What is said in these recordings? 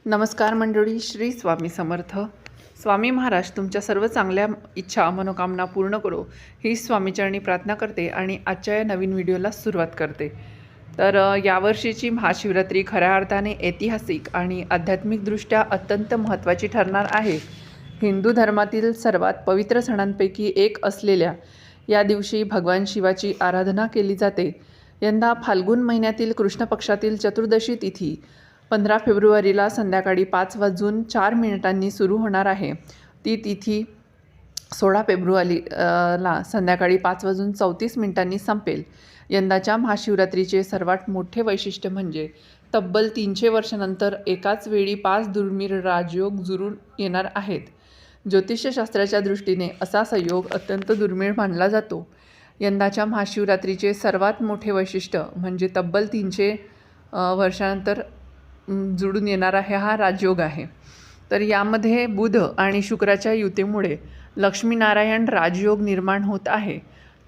नमस्कार मंडळी, श्री स्वामी समर्थ. स्वामी महाराज तुमच्या सर्व चांगल्या इच्छा मनोकामना पूर्ण करो ही स्वामीचरणी प्रार्थना करते आणि आजच्या या नवीन व्हिडिओला सुरुवात करते. तर यावर्षीची महाशिवरात्री खऱ्या अर्थाने ऐतिहासिक आणि आध्यात्मिकदृष्ट्या अत्यंत महत्त्वाची ठरणार आहे. हिंदू धर्मातील सर्वात पवित्र सणांपैकी एक असलेल्या या दिवशी भगवान शिवाची आराधना केली जाते. यंदा फाल्गुन महिन्यातील कृष्ण पक्षातील चतुर्दशी तिथी 15 फेब्रुवारीला संध्याकाळी 5:04 सुरू होणार आहे. ती तिथी 16 फेब्रुवारीला संध्याकाळी 5:34 संपेल. यंदाच्या महाशिवरात्रीचे सर्वात मोठे वैशिष्ट्य म्हणजे तब्बल 300 वर्षानंतर एकाच वेळी 5 दुर्मिळ राजयोग जुळून येणार आहेत. ज्योतिषशास्त्राच्या दृष्टीने असा संयोग अत्यंत दुर्मिळ मानला जातो. यंदाच्या महाशिवरात्रीचे सर्वात मोठे वैशिष्ट्य म्हणजे तब्बल 300 वर्षानंतर जुळून येणारा हा राजयोग आहे. तर यामध्ये बुध आणि शुक्राच्या युतीमुळे लक्ष्मीनारायण राजयोग निर्माण होत आहे.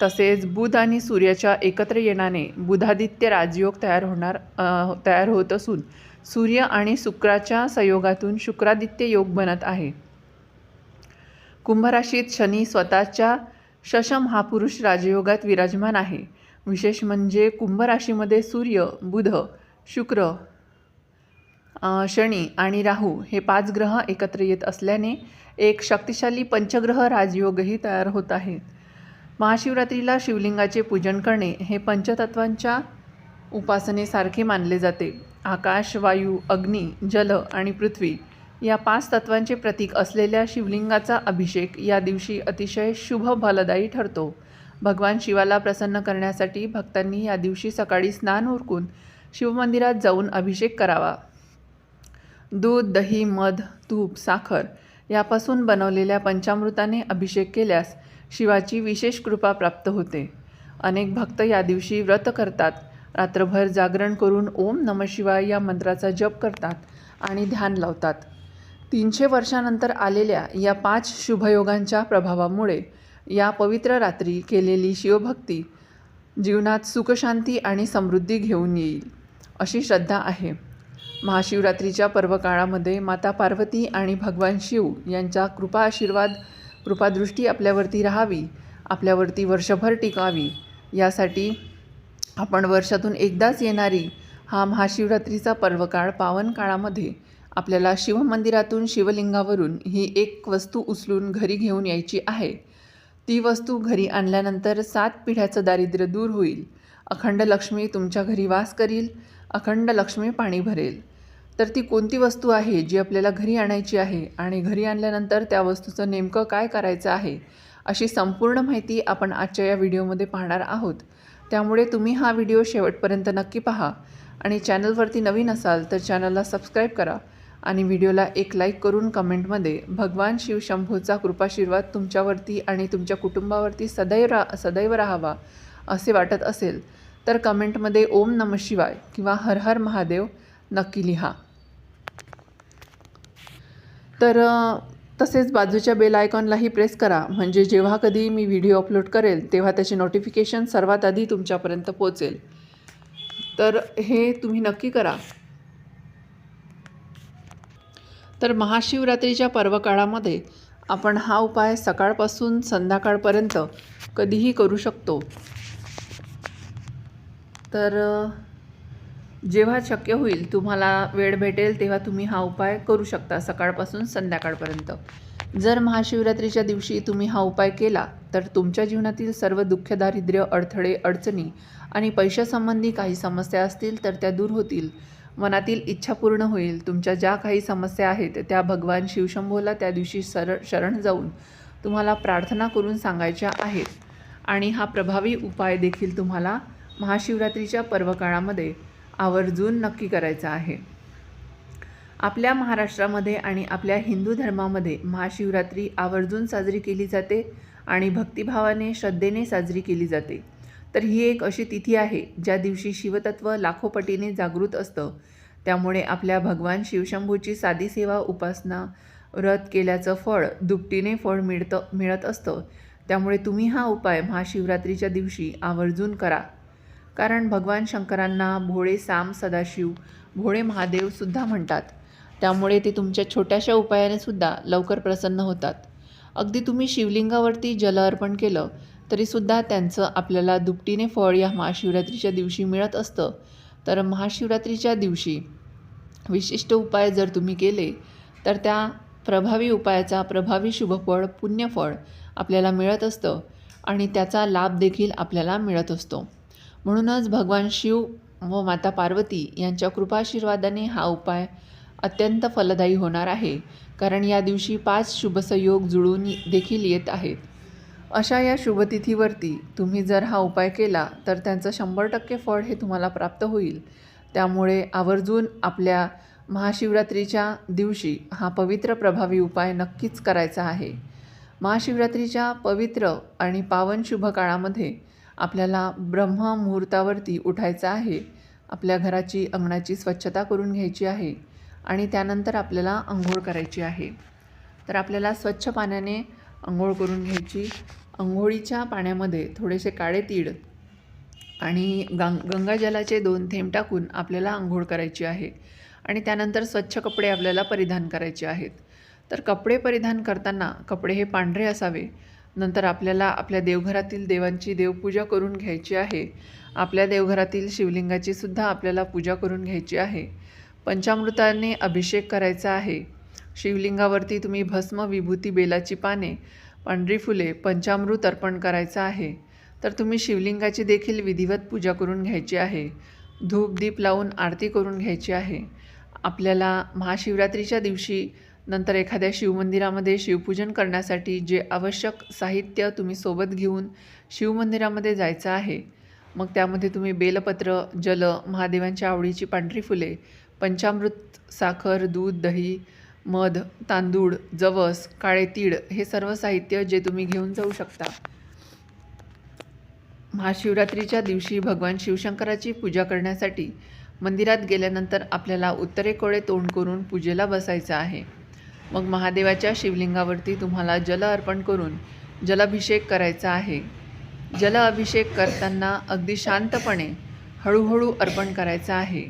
तसेच बुध आणि सूर्याच्या एकत्र येण्याने बुधादित्य राजयोग तयार होत असून सूर्य आणि शुक्राच्या संयोगातून शुक्रादित्य योग बनत आहे. कुंभराशीत शनी स्वतःच्या शश महापुरुष राजयोगात विराजमान आहे. विशेष म्हणजे कुंभराशीमध्ये सूर्य, बुध, शुक्र, शनी आणि राहू हे 5 ग्रह एकत्र येत असल्याने एक शक्तिशाली पंचग्रह राजयोगही तयार होत आहे. महाशिवरात्रीला शिवलिंगाचे पूजन करणे हे पंचतत्वांच्या उपासनेसारखे मानले जाते. आकाश, वायू, अग्नी, जल आणि पृथ्वी या 5 तत्वांचे प्रतीक असलेल्या शिवलिंगाचा अभिषेक या दिवशी अतिशय शुभ फलदायी ठरतो. भगवान शिवाला प्रसन्न करण्यासाठी भक्तांनी या दिवशी सकाळी स्नान उरकून शिवमंदिरात जाऊन अभिषेक करावा. दूध, दही, मध, तूप, साखर यापासून बनवलेल्या पंचामृताने अभिषेक केल्यास शिवाची विशेष कृपा प्राप्त होते. अनेक भक्त या दिवशी व्रत करतात. रात्रभर जागरण करून ओम नमः शिवाय या मंत्राचा जप करतात आणि ध्यान लावतात. 300 वर्षानंतर आलेल्या या 5 शुभयोगांच्या प्रभावामुळे या पवित्र रात्री केलेली शिवभक्ती जीवनात सुखशांती आणि समृद्धी घेऊन येईल अशी श्रद्धा आहे. महाशिवरात्रीच्या पर्वकाळामध्ये माता पार्वती आणि भगवान शिव यांचा कृपादृष्टी आपल्यावरती राहावी, आपल्यावरती वर्षभर टिकावी यासाठी आपण वर्षातून एकदाच येणारी हा महाशिवरात्रीचा पर्वकाळ पावन काळामध्ये आपल्याला शिवमंदिरातून शिवलिंगावरून ही एक वस्तू उचलून घरी घेऊन यायची आहे. ती वस्तू घरी आणल्यानंतर 7 पिढ्याचं दारिद्र्य दूर होईल. अखंड लक्ष्मी तुमच्या घरी वास करील. अखंड लक्ष्मी पाणी भरेल. तर ती कोणती वस्तू आहे जी आपल्याला घरी आणायची आहे आणि घरी आणल्यानंतर त्या वस्तूचं नेमकं काय करायचं आहे अशी संपूर्ण माहिती आपण आजच्या या व्हिडिओमध्ये पाहणार आहोत. त्यामुळे तुम्ही हा व्हिडिओ शेवटपर्यंत नक्की पहा आणि चॅनलवरती नवीन असाल तर चॅनलला सबस्क्राईब करा आणि व्हिडिओला एक लाईक करून कमेंटमध्ये भगवान शिवशंभूचा कृपाशीर्वाद तुमच्यावरती आणि तुमच्या कुटुंबावरती सदैव राहावा असे वाटत असेल तर कमेंटमध्ये ओम नमः शिवाय किंवा हर हर महादेव नक्की लिहा. तर तसेच बाजूच्या बेल आयकॉनलाही प्रेस करा म्हणजे जेव्हा कधी मी व्हिडिओ अपलोड करेल तेव्हा त्याचे नोटिफिकेशन सर्वात आधी तुमच्यापर्यंत पोहोचेल. तर हे तुम्ही नक्की करा. तर महाशिवरात्रीच्या पर्वकाळामध्ये आपण हा उपाय सकाळपासून संध्याकाळपर्यंत कधीही करू शकतो. तर जेव्हा शक्य होईल तुम्हाला वेळ भेटेल तेव्हा तुम्ही हा उपाय करू शकता सकाळपासून संध्याकाळपर्यंत. जर महाशिवरात्रीच्या दिवशी तुम्ही हा उपाय केला तर तुमच्या जीवनातील सर्व दुःख, दारिद्र्य, अडथळे, अडचणी आणि पैशासंबंधी काही समस्या असतील तर त्या दूर होतील. मनातील इच्छा पूर्ण होईल. तुमच्या ज्या काही समस्या आहेत त्या भगवान शिवशंभूला त्या दिवशी शरण जाऊन तुम्हाला प्रार्थना करून सांगायच्या आहेत आणि हा प्रभावी उपाय देखील तुम्हाला महाशिवरात्रीच्या पर्वकाळामध्ये आवर्जून नक्की करायचा आहे. आपल्या महाराष्ट्रामध्ये आणि आपल्या हिंदू धर्मामध्ये महाशिवरात्री आवर्जून साजरी केली जाते आणि भक्तिभावाने, श्रद्धेने साजरी केली जाते. तर ही एक अशी तिथी आहे ज्या दिवशी शिवतत्व लाखो पटीने जागृत असतं. त्यामुळे आपल्या भगवान शिवशंभूची साधी सेवा, उपासना, व्रत केल्याचं फळ दुपटीने मिळत असतं. त्यामुळे तुम्ही हा उपाय महाशिवरात्रीच्या दिवशी आवर्जून करा. कारण भगवान शंकरांना भोळे साम सदाशिव, भोळे महादेवसुद्धा म्हणतात. त्यामुळे ते तुमच्या छोट्याशा उपायाने सुद्धा लवकर प्रसन्न होतात. अगदी तुम्ही शिवलिंगावरती जल अर्पण केलं तरीसुद्धा त्यांचं आपल्याला दुपटीने फळ या महाशिवरात्रीच्या दिवशी मिळत असतं. तर महाशिवरात्रीच्या दिवशी विशिष्ट उपाय जर तुम्ही केले तर त्या प्रभावी उपायाचा प्रभावी शुभफळ पुण्यफळ आपल्याला मिळत असतं आणि त्याचा लाभ देखील आपल्याला मिळत असतो. म्हणूनच भगवान शिव व माता पार्वती यांच्या कृपाशीर्वादाने हा उपाय अत्यंत फलदायी होणार आहे. कारण या दिवशी 5 शुभसंयोग जुळून देखील येत आहेत. अशा या शुभतिथीवरती तुम्ही जर हा उपाय केला तर त्यांचं 100% फळ हे तुम्हाला प्राप्त होईल. त्यामुळे आवर्जून आपल्या महाशिवरात्रीच्या दिवशी हा पवित्र प्रभावी उपाय नक्कीच करायचा आहे. महाशिवरात्रीच्या पवित्र आणि पावन शुभ काळामध्ये आपल्याला ब्रह्ममुहूर्तावरती उठायचं आहे. आपल्या घराची अंगणाची स्वच्छता करून घ्यायची आहे आणि त्यानंतर आपल्याला अंघोळ करायची आहे. तर आपल्याला स्वच्छ पाण्याने अंघोळ करून घ्यायची. अंघोळीच्या पाण्यामध्ये थोडेसे काळे तीळ आणि गंगाजलाचे 2 थेंब टाकून आपल्याला अंघोळ करायची आहे आणि त्यानंतर स्वच्छ कपडे आपल्याला परिधान करायचे आहेत. तर कपडे परिधान करताना कपडे हे पांढरे असावे. नंतर आपल्याला आपल्या देवघरातील देवांची देवपूजा करून घ्यायची आहे. आपल्या देवघरातील शिवलिंगाची सुद्धा आपल्याला पूजा करून घ्यायची आहे. पंचामृताने अभिषेक करायचा आहे. शिवलिंगावरती तुम्ही भस्म, विभूती, बेलाची पाने, पांढरी फुले, पंचामृत अर्पण करायचं आहे. तर तुम्ही शिवलिंगाची देखील विधिवत पूजा करून घ्यायची आहे. धूप दीप लावून आरती करून घ्यायची आहे. आपल्याला महाशिवरात्रीच्या दिवशी नंतर एखाद्या शिवमंदिरामध्ये शिवपूजन करण्यासाठी जे आवश्यक साहित्य तुम्ही सोबत घेऊन शिवमंदिरामध्ये जायचं आहे. मग त्यामध्ये तुम्ही बेलपत्र, जल, महादेवांच्या आवडीची पांढरी फुले, पंचामृत, साखर, दूध, दही, मध, तांदूळ, जवस, काळे तीळ हे सर्व साहित्य जे तुम्ही घेऊन जाऊ शकता. महाशिवरात्रीच्या दिवशी भगवान शिवशंकराची पूजा करण्यासाठी मंदिरात गेल्यानंतर आपल्याला उत्तरेकडे तोंड करून पूजेला बसायचं आहे. मग महादेवाच्या शिवलिंगावरती तुम्हाला जल अर्पण करून जलाभिषेक करायचा आहे. जल अभिषेक करताना अगदी शांतपणे हळूहळू अर्पण करायचं आहे.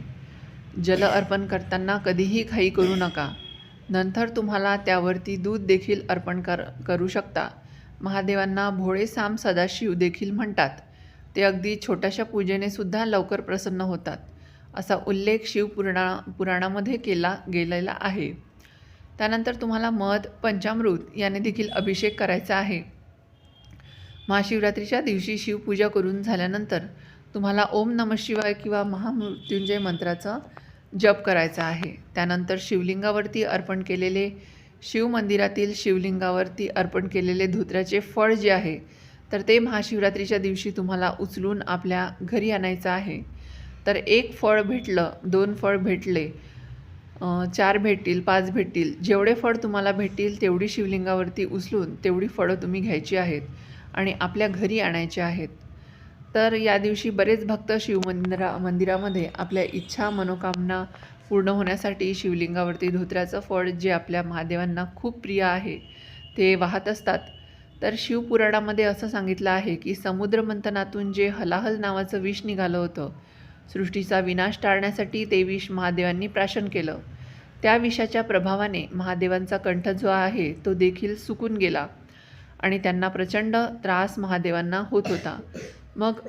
जल अर्पण करताना कधीही घाई करू नका. नंतर तुम्हाला त्यावरती दूध देखील अर्पण करू शकता. महादेवांना भोळे साम सदाशिव देखील म्हणतात. ते अगदी छोट्याशा पूजेने सुद्धा लवकर प्रसन्न होतात असा उल्लेख शिवपुराणामध्ये केला गेलेला आहे. त्यानंतर तुम्हाला मध, पंचामृत याने देखील अभिषेक करायचा आहे. महाशिवरात्रीच्या दिवशी शिवपूजा करून झाल्यानंतर तुम्हाला ओम नमः शिवाय किंवा महामृत्युंजय मंत्राचा जप करायचा आहे. त्यानंतर शिवलिंगावरती अर्पण केलेले शिवमंदिरातील शिवलिंगावरती अर्पण केलेले धोत्र्याचे फळ जे आहे तर ते महाशिवरात्रीच्या दिवशी तुम्हाला उचलून आपल्या घरी आणायचं आहे. तर 1 फळ भेटलं, 2 फळ भेटले, 4 भेटतील, 5 भेटतील, जेवढे फळ तुम्हाला भेटतील तेवढी शिवलिंगावरती उचलून तेवढी फळं तुम्ही घ्यायची आहेत आणि आपल्या घरी आणायची आहेत. तर या दिवशी बरेच भक्त मंदिरामध्ये आपल्या इच्छा मनोकामना पूर्ण होण्यासाठी शिवलिंगावरती धोत्र्याचं फळ जे आपल्या महादेवांना खूप प्रिय आहे ते वाहत असतात. तर शिवपुराणामध्ये असं सांगितलं आहे की समुद्रमंथनातून जे हलाहल नावाचं विष निघालं होतं, सृष्टीचा विनाश टाळण्यासाठी ते विष महादेवांनी प्राशन केलं. त्या विषाच्या प्रभावाने महादेवांचा कंठ जो आहे तो देखील सुकून गेला आणि त्यांना प्रचंड त्रास महादेवांना होत होता. मग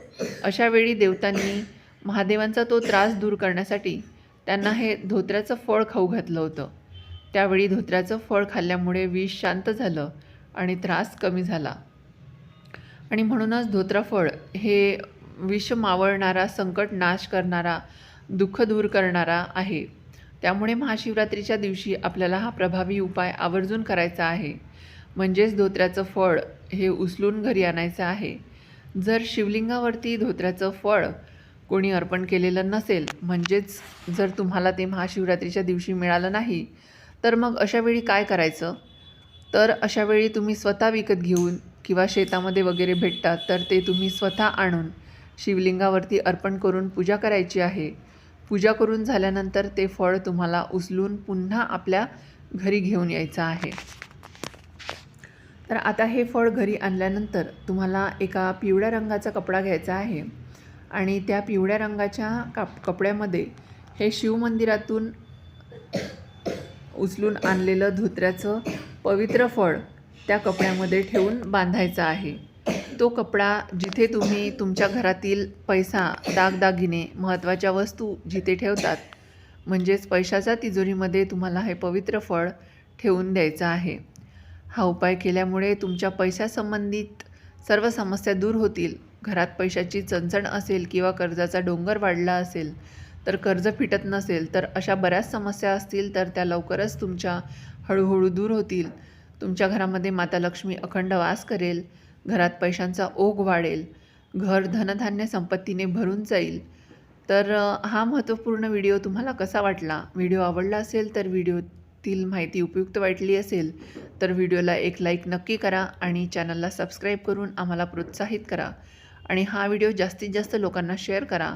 अशावेळी देवतांनी महादेवांचा तो त्रास दूर करण्यासाठी त्यांना हे धोत्र्याचं फळ खाऊ घातलं होतं. त्यावेळी धोत्र्याचं फळ खाल्ल्यामुळे विष शांत झालं आणि त्रास कमी झाला. आणि म्हणूनच धोत्रफळ हे विष मावळणारा, संकट नाश करणारा, दुःख दूर करणारा आहे. त्यामुळे महाशिवरात्रीच्या दिवशी आपल्याला हा प्रभावी उपाय आवर्जून करायचा आहे. म्हणजेच धोत्र्याचं फळ हे उचलून घरी आणायचं आहे. जर शिवलिंगावरती धोत्र्याचं फळ कोणी अर्पण केलेलं नसेल, म्हणजेच जर तुम्हाला ते महाशिवरात्रीच्या दिवशी मिळालं नाही, तर मग अशावेळी काय करायचं? तर अशावेळी तुम्ही स्वतः विकत घेऊन किंवा शेतामध्ये वगैरे भेटतात तर ते तुम्ही स्वतः आणून शिवलिंगावरती अर्पण करून पूजा करायची आहे. पूजा करून झाल्यानंतर ते फळ तुम्हाला उचलून पुन्हा आपल्या घरी घेऊन यायचं आहे. तर आता हे फळ घरी आणल्यानंतर तुम्हाला एका पिवळ्या रंगाचा कपडा घ्यायचा आहे आणि त्या पिवळ्या रंगाच्या कपड्यामध्ये हे शिवमंदिरातून उचलून आणलेलं धोत्र्याचं पवित्र फळ त्या कपड्यामध्ये ठेवून बांधायचा आहे. तो कपडा जिथे तुम्ही तुमच्या घरातील पैसा, दागदागिने, महत्त्वाच्या वस्तू जिथे ठेवतात, म्हणजेच पैशाच्या तिजोरीमध्ये तुम्हाला हे पवित्र फळ ठेवून द्यायचं आहे. हा उपाय केल्यामुळे तुमच्या पैशासंबंधित सर्व समस्या दूर होतील. घरात पैशाची चणचण असेल किंवा कर्जाचा डोंगर वाढला असेल, तर कर्ज फिटत नसेल, तर अशा बऱ्याच समस्या असतील तर त्या लवकरच तुमच्या हळूहळू दूर होतील. तुमच्या घरामध्ये माता लक्ष्मी अखंड वास करेल. घरात पैशांचा ओघ वाढेल. घर धनधान्य संपत्तीने भरून जाईल. तर हा महत्त्वपूर्ण व्हिडिओ तुम्हाला कसा वाटला? व्हिडिओ आवडला असेल तर व्हिडिओतील माहिती उपयुक्त वाटली असेल तर व्हिडिओला एक लाईक नक्की करा आणि चॅनलला सबस्क्राईब करून आम्हाला प्रोत्साहित करा आणि हा व्हिडिओ जास्तीत जास्त लोकांना शेअर करा.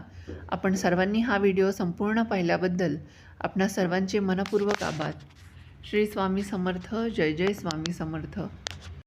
आपण सर्वांनी हा व्हिडिओ संपूर्ण पाहिल्याबद्दल आपणा सर्वांचे मनपूर्वक आभार. श्री स्वामी समर्थ. जय जय स्वामी समर्थ.